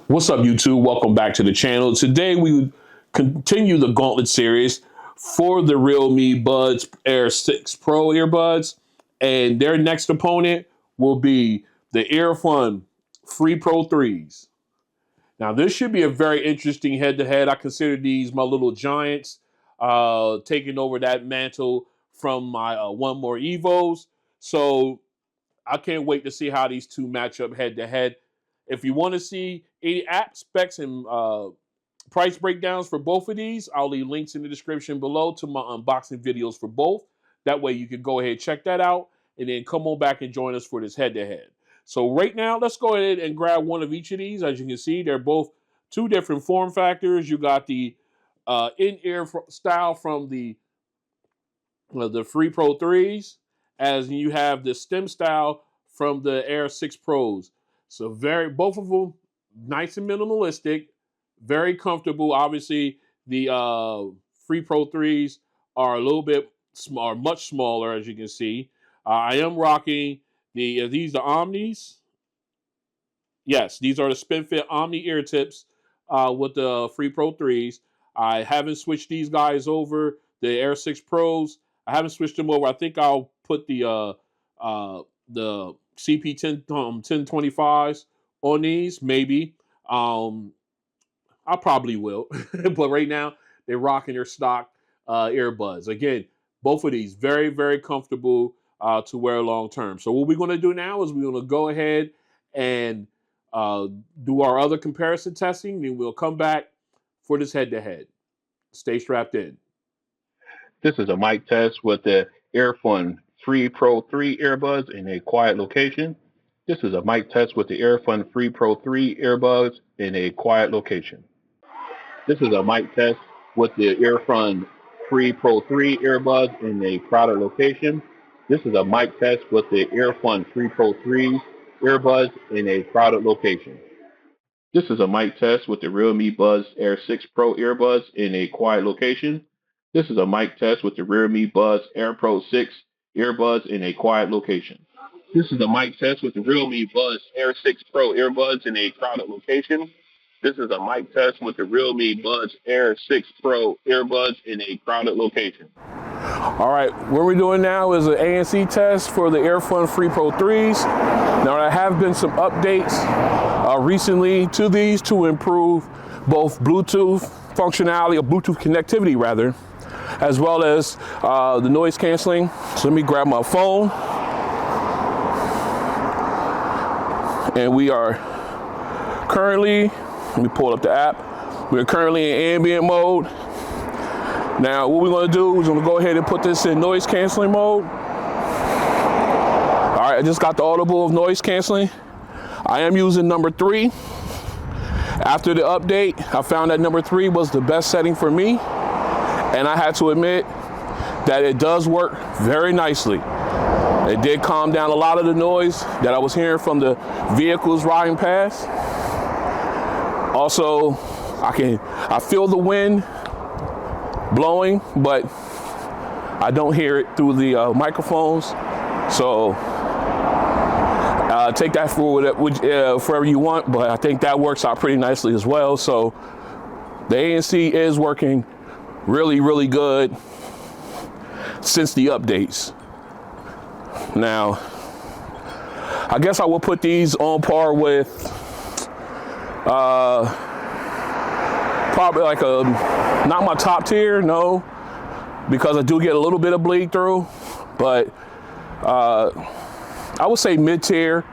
What's up, YouTube? Welcome back to the channel. Today we continue the Gauntlet Series for the realme Buds Air6 Pro earbuds, and their next opponent will be the Earfun Free Pro 3s. Now, this should be a very interesting head-to-head. I consider these my little giants, taking over that mantle from my One More Evos. So I can't wait to see how these two match up head-to-head. If you want to see any app specs and price breakdowns for both of these, I'll leave links in the description below to my unboxing videos for both. That way you can go ahead and check that out and then come on back and join us for this head-to-head. So right now, let's go ahead and grab one of each of these. As you can see, they're both two different form factors. You got the in-ear style from the Free Pro 3s, as you have the stem style from the Air 6 Pros. So both of them nice and minimalistic, very comfortable. Obviously, the Free Pro 3s are a little bit much smaller, as you can see. I am rocking these are Omnis. Yes, these are the SpinFit Omni ear tips with the Free Pro 3s. I haven't switched these guys over, the Air 6 Pros. I haven't switched them over. I think I'll put the CP10 1025s on these, maybe. I probably will, but right now they're rocking their stock earbuds. Again, both of these very, very comfortable to wear long term. So what we're going to do now is we're going to go ahead and do our other comparison testing, and we'll come back for this head-to-head. Stay strapped in. This is a mic test with the Earfun Free Pro 3 earbuds in a quiet location. This is a mic test with the Earfun Free Pro 3 earbuds in a quiet location. This is a mic test with the Earfun Free Pro 3 earbuds in a crowded location. This is a mic test with the Earfun Free Pro 3 earbuds in a crowded location. This is a mic test with the realme Buds Air6 Pro earbuds in a quiet location. This is a mic test with the realme Buds Air Pro 6 earbuds in a quiet location. This is a mic test with the realme Buds Air6 Pro earbuds in a crowded location. This is a mic test with the realme Buds Air6 Pro earbuds in a crowded location. All right, what we're doing now is an ANC test for the Earfun Free Pro 3s. Now, there have been some updates recently to these to improve both Bluetooth functionality, or Bluetooth connectivity rather, as well as the noise canceling. So let me grab my phone. And we are currently, let me pull up the app. We're currently in ambient mode. Now, what we're going to do is going to go ahead and put this in noise canceling mode. All right, I just got the audible of noise canceling. I am using number 3. After the update, I found that number 3 was the best setting for me. And I had to admit that it does work very nicely. It did calm down a lot of the noise that I was hearing from the vehicles riding past. Also, I feel the wind blowing, but I don't hear it through the microphones. So take that for whatever you want, but I think that works out pretty nicely as well. So the ANC is working really, really good since the updates. Now, I guess I will put these on par with probably like not my top tier, no, because I do get a little bit of bleed through, but I would say mid-tier.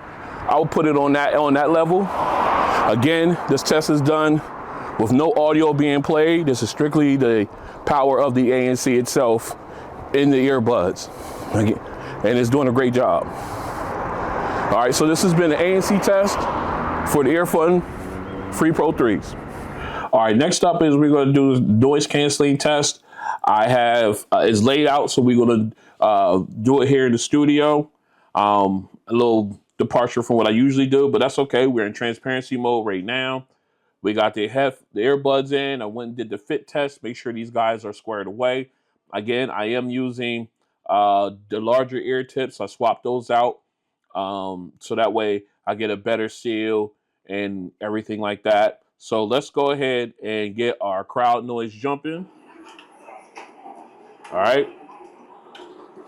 I would put it on that level. Again, this test is done with no audio being played. This is strictly the power of the ANC itself in the earbuds. Again, and it's doing a great job. All right, so this has been the ANC test for the Earfun Free Pro 3s. All right, next up is we're going to do a noise canceling test. I have it's laid out, so we're going to do it here in the studio. A little departure from what I usually do, but that's okay. We're in transparency mode right now. We got the earbuds in. I went and did the fit test, make sure these guys are squared away. Again, I am using the larger ear tips. I swapped those out so that way I get a better seal and everything like that. So let's go ahead and get our crowd noise jumping. All right.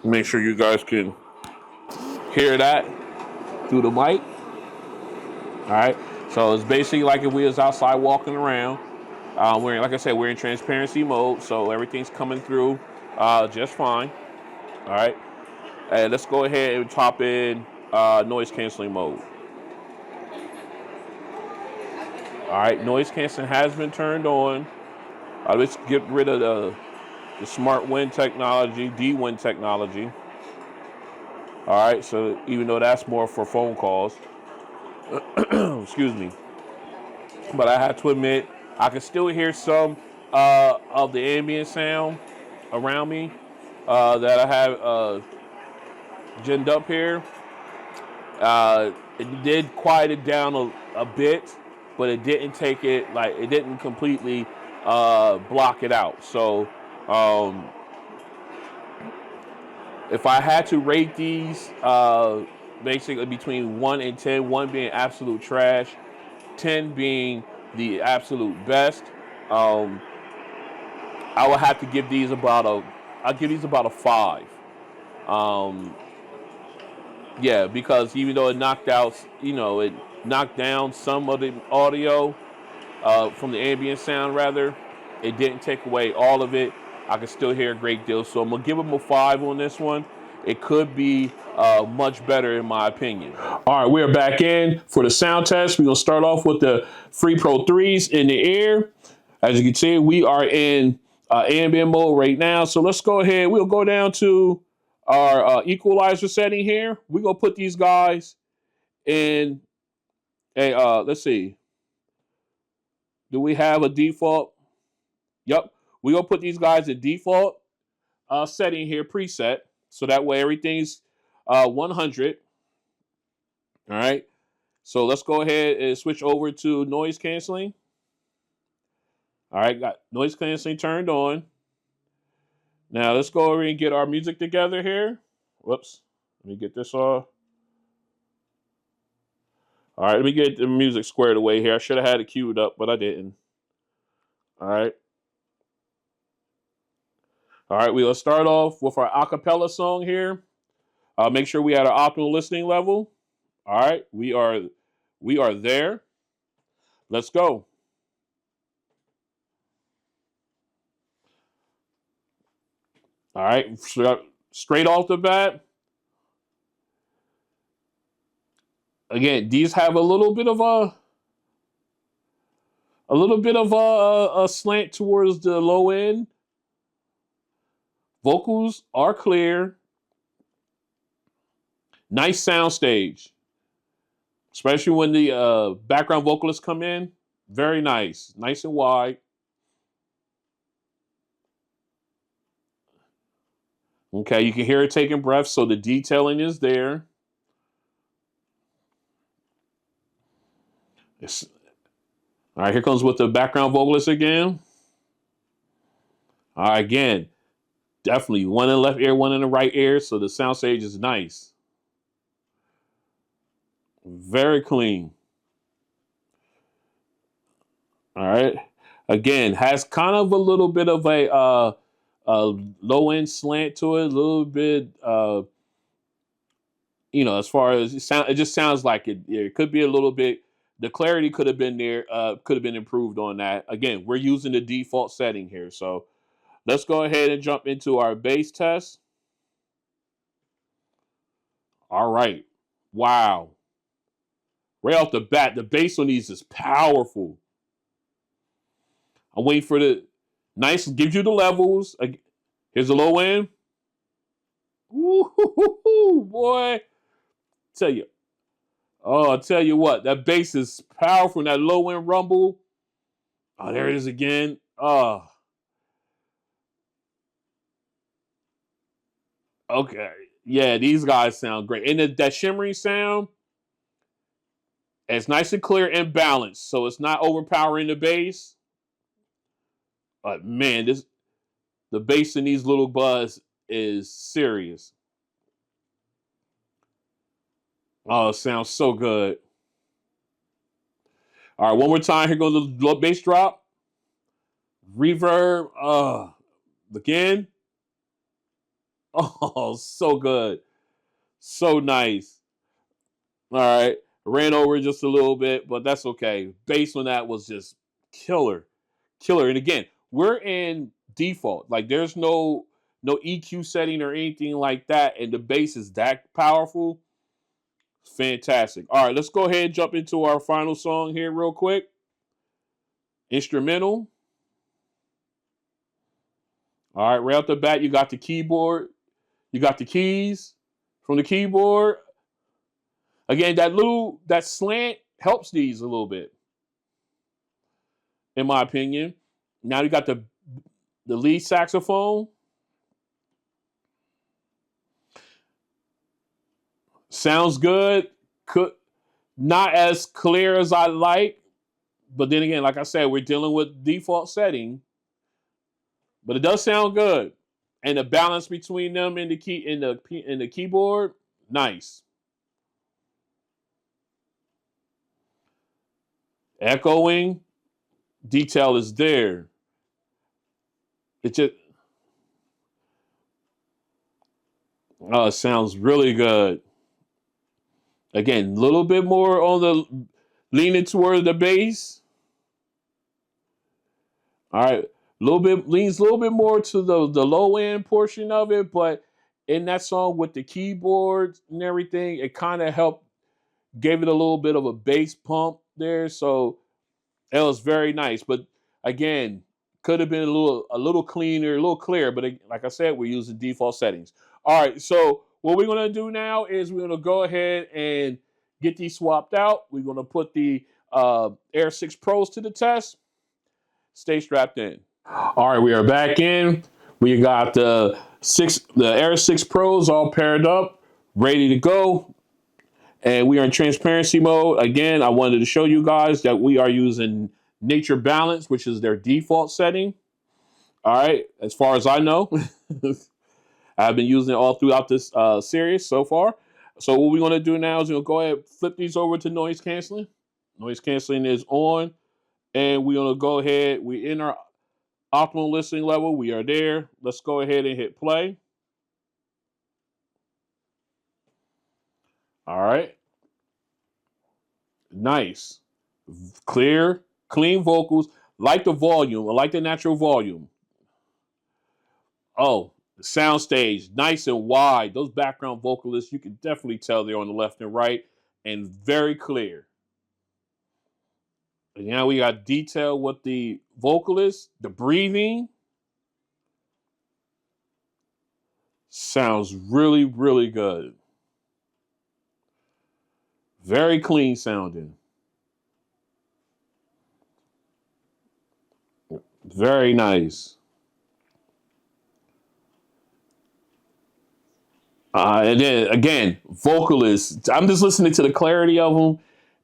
Make sure you guys can hear that through the mic. All right. So it's basically like if we was outside walking around. We're, like I said, we're in transparency mode, so everything's coming through just fine. All right. And let's go ahead and top in noise canceling mode. All right. Noise canceling has been turned on. Let's get rid of the smart wind technology, D-wind technology. All right. So even though that's more for phone calls, excuse me. But I have to admit, I can still hear some of the ambient sound around me that I have ginned up here. It did quiet it down a bit, but it didn't take it, like, it didn't completely block it out. So if I had to rate these, basically between 1 and 10, 1 being absolute trash, 10 being the absolute best, I would have to give these I'll give these about a 5. Yeah, because even though it knocked down some of the audio from the ambient sound, rather, it didn't take away all of it. I can still hear a great deal, so I'm gonna give them a 5 on this one. It could be much better in my opinion. All right, we're back in for the sound test. We're gonna start off with the Free Pro 3s in the ear. As you can see, we are in ambient mode right now. So let's go ahead. We'll go down to our equalizer setting here. We're gonna put these guys in a let's see. Do we have a default? Yep. We're gonna put these guys in default setting here, preset. So that way everything's 100. All right. So let's go ahead and switch over to noise canceling. All right, got noise canceling turned on. Now let's go over and get our music together here. Whoops. Let me get this off. All right, let me get the music squared away here. I should have had it queued up, but I didn't. All right. All right, we'll start off with our acapella song here. Make sure we had our optimal listening level. All right, we are there. Let's go. All right, straight off the bat. Again, these have a little bit of a slant towards the low end. Vocals are clear. Nice sound stage, especially when the background vocalists come in. Very nice, nice and wide. Okay, you can hear it taking breaths, so the detailing is there. All right, here comes with the background vocalist again. All right, again, definitely one in the left ear, one in the right ear, so the sound stage is nice. Very clean. All right. Again, has kind of a little bit of a low end slant to it, a little bit, as far as it just sounds like it could be a little bit. The clarity could have been there, could have been improved on that. Again, we're using the default setting here, so let's go ahead and jump into our bass test. All right, wow, right off the bat, the bass on these is powerful. I'm waiting for the nice, gives you the levels. Here's the low end. Ooh, boy. Tell you. Oh, I'll tell you what, that bass is powerful. That low end rumble. Oh, there it is again. Oh. Okay. Yeah, these guys sound great. And that shimmering sound, it's nice and clear and balanced. So it's not overpowering the bass. But man, the bass in these little buds is serious. Oh, it sounds so good. All right, one more time. Here goes the bass drop. Reverb. Again. Oh, so good. So nice. All right. Ran over just a little bit, but that's okay. Bass on that was just killer. Killer. And again, we're in default. Like there's no EQ setting or anything like that. And the bass is that powerful. Fantastic. All right, let's go ahead and jump into our final song here real quick. Instrumental. All right, right off the bat, you got the keyboard. You got the keys from the keyboard. Again, that slant helps these a little bit, in my opinion. Now you got the lead saxophone. Sounds good. Could not as clear as I like, but then again, like I said, we're dealing with default setting, but it does sound good. And the balance between them and the keyboard, nice. Echoing detail is there. It just it sounds really good. Again, a little bit more on the leaning toward the bass. All right, leans a little bit more to the low end portion of it, but in that song with the keyboards and everything, it kind of helped, gave it a little bit of a bass pump there. So it was very nice, but again, could have been a little cleaner, a little clearer. But like I said, we're using default settings. All right, so what we're gonna do now is we're gonna go ahead and get these swapped out. We're gonna put the Air 6 Pros to the test. Stay strapped in. All right, we are back in. We got the Air 6 Pros all paired up, ready to go. And we are in transparency mode. Again, I wanted to show you guys that we are using nature balance, which is their default setting. All right, as far as I know, I've been using it all throughout this series so far. So what we're going to do now is we're going to go ahead and flip these over to noise canceling. Noise canceling is on. And we're going to go ahead. We're in our optimal listening level. We are there. Let's go ahead and hit play. All right. Nice. Clear, clean vocals. Like the volume. I like the natural volume. Oh, the soundstage, nice and wide. Those background vocalists, you can definitely tell they're on the left and right, and very clear. And now we got detail with the vocalist, the breathing. Sounds really, really good. Very clean sounding. Very nice. And then again, vocalists. I'm just listening to the clarity of them,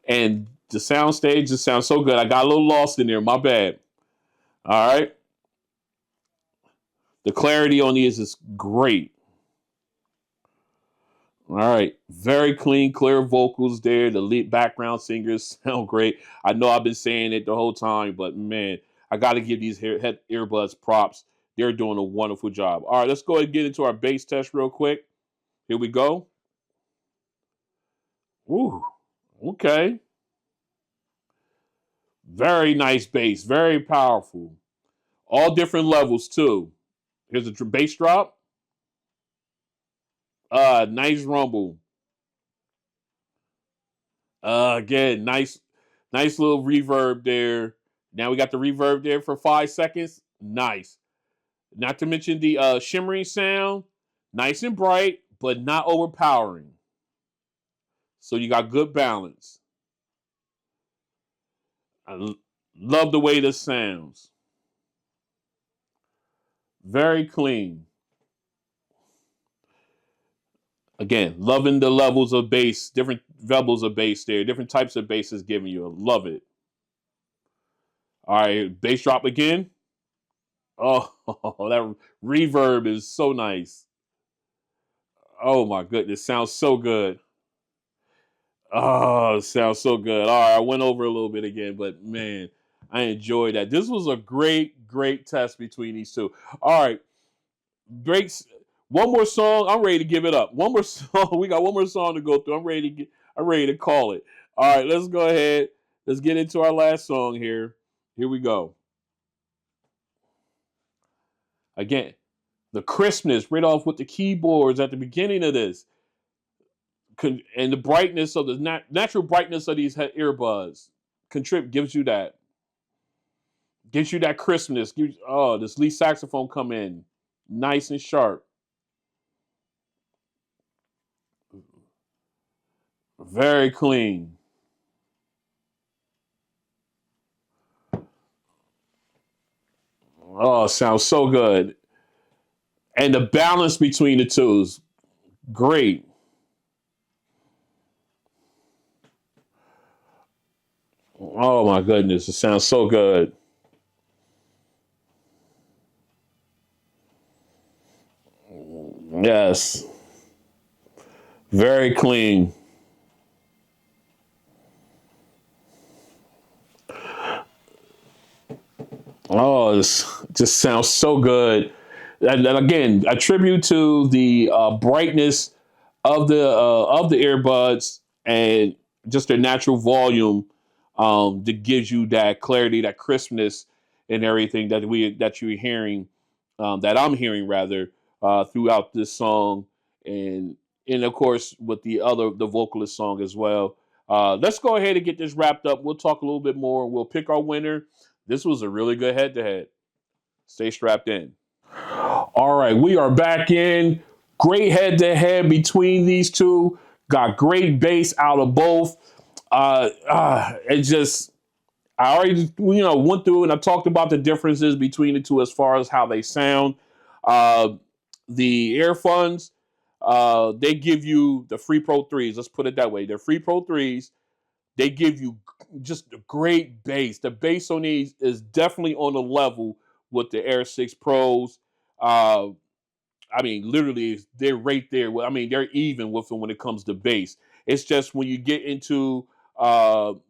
and the sound stage just sounds so good. I got a little lost in there. My bad. All right. The clarity on these is great. All right. Very clean, clear vocals there. The lead background singers sound great. I know I've been saying it the whole time, but man, I got to give these head earbuds props. They're doing a wonderful job. All right, let's go ahead and get into our bass test real quick. Here we go. Ooh, okay. Very nice bass. Very powerful. All different levels, too. Here's the bass drop. Nice rumble. Again, nice little reverb there. Now we got the reverb there for 5 seconds. Nice. Not to mention the shimmering sound. Nice and bright, but not overpowering. So you got good balance. Love the way this sounds. Very clean. Again, loving the levels of bass, different levels of bass there, different types of bass is giving you. Love it. All right, bass drop again. Oh, that reverb is so nice. Oh my goodness, sounds so good. Oh, it sounds so good. All right, I went over a little bit again, but man, I enjoyed that. This was a great test between these two. All right, breaks. One more song. I'm ready to give it up. One more song. We got one more song to go through. I'm ready to call it. All right, let's go ahead. Let's get into our last song here. Here we go. Again, the crispness right off with the keyboards at the beginning of this, and the brightness of the natural brightness of these earbuds, gives you that crispness. This lead saxophone come in nice and sharp, very clean. Oh, sounds so good. And the balance between the two is great. Oh my goodness, it sounds so good. Yes, very clean. Oh, this just sounds so good. And again, a tribute to the brightness of the earbuds and just their natural volume that gives you that clarity, that crispness, and everything that you're hearing, that I'm hearing rather throughout this song, and of course with the vocalist song as well. Let's go ahead and get this wrapped up. We'll talk a little bit more. We'll pick our winner. This was a really good head to head. Stay strapped in. All right, we are back in. Great head to head between these two. Got great bass out of both. It just, I already went through and I talked about the differences between the two as far as how they sound. Uh, the Earfuns, they give you the Free Pro 3s. Let's put it that way. They're Free Pro 3s. They give you just a great bass. The bass on these is definitely on the level with the Air 6 Pros. Uh, I mean, literally, they're right there. I mean, they're even with them when it comes to bass. It's just when you get into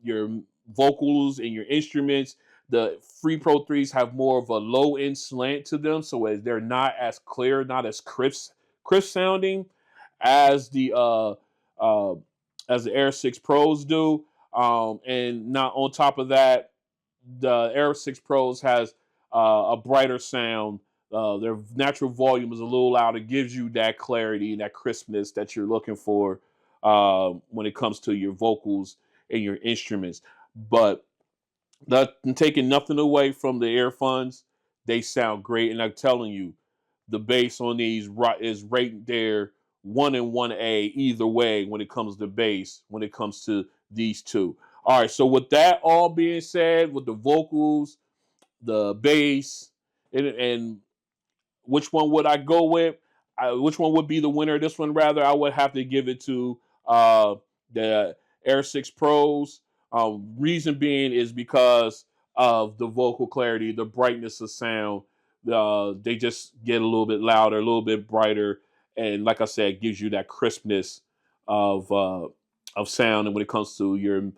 your vocals and your instruments, the Free Pro 3s have more of a low end slant to them, so as they're not as clear, not as crisp sounding as uh, the Air 6 Pros do. And not on top of that, the Air 6 Pros has a brighter sound. Their natural volume is a little louder, gives you that clarity and that crispness that you're looking for when it comes to your vocals and your instruments. But not taking nothing away from the Earphones, they sound great. And I'm telling you, the bass on these is right there, 1 and 1A either way when it comes to bass, when it comes to these two. All right, so with that all being said, with the vocals, the bass, and which one would I go with? Which one would be the winner? This one, rather, I would have to give it to the Air 6 Pros. Reason being is because of the vocal clarity, the brightness of sound. They just get a little bit louder, a little bit brighter, and like I said, gives you that crispness of sound. And when it comes to your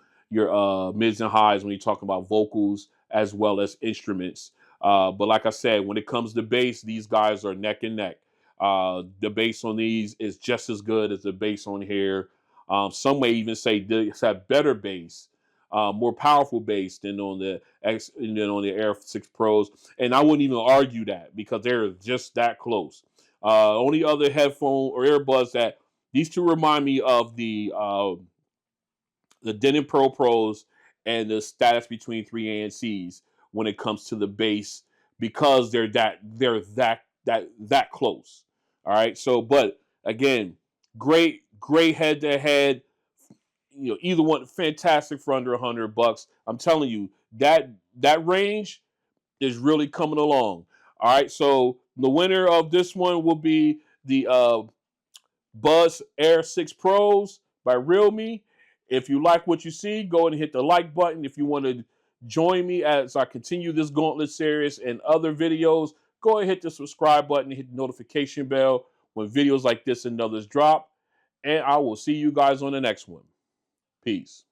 mids and highs, when you're talking about vocals as well as instruments. But like I said, when it comes to bass, these guys are neck and neck. The bass on these is just as good as the bass on here. Some may even say they have better bass, more powerful bass than on the Air 6 Pros. And I wouldn't even argue that because they're just that close. Only other headphone or earbuds that these two remind me of the Denon Pro Pros and the status between 3 ANCs when it comes to the bass because they're that close. All right. So, but again, great head to head. Either one fantastic for under $100. I'm telling you that range is really coming along. All right. So the winner of this one will be the Buds Air6 Pros by realme. If you like what you see, go ahead and hit the like button. If you want to join me as I continue this Gauntlet series and other videos, go ahead and hit the subscribe button and hit the notification bell when videos like this and others drop. And I will see you guys on the next one. Peace.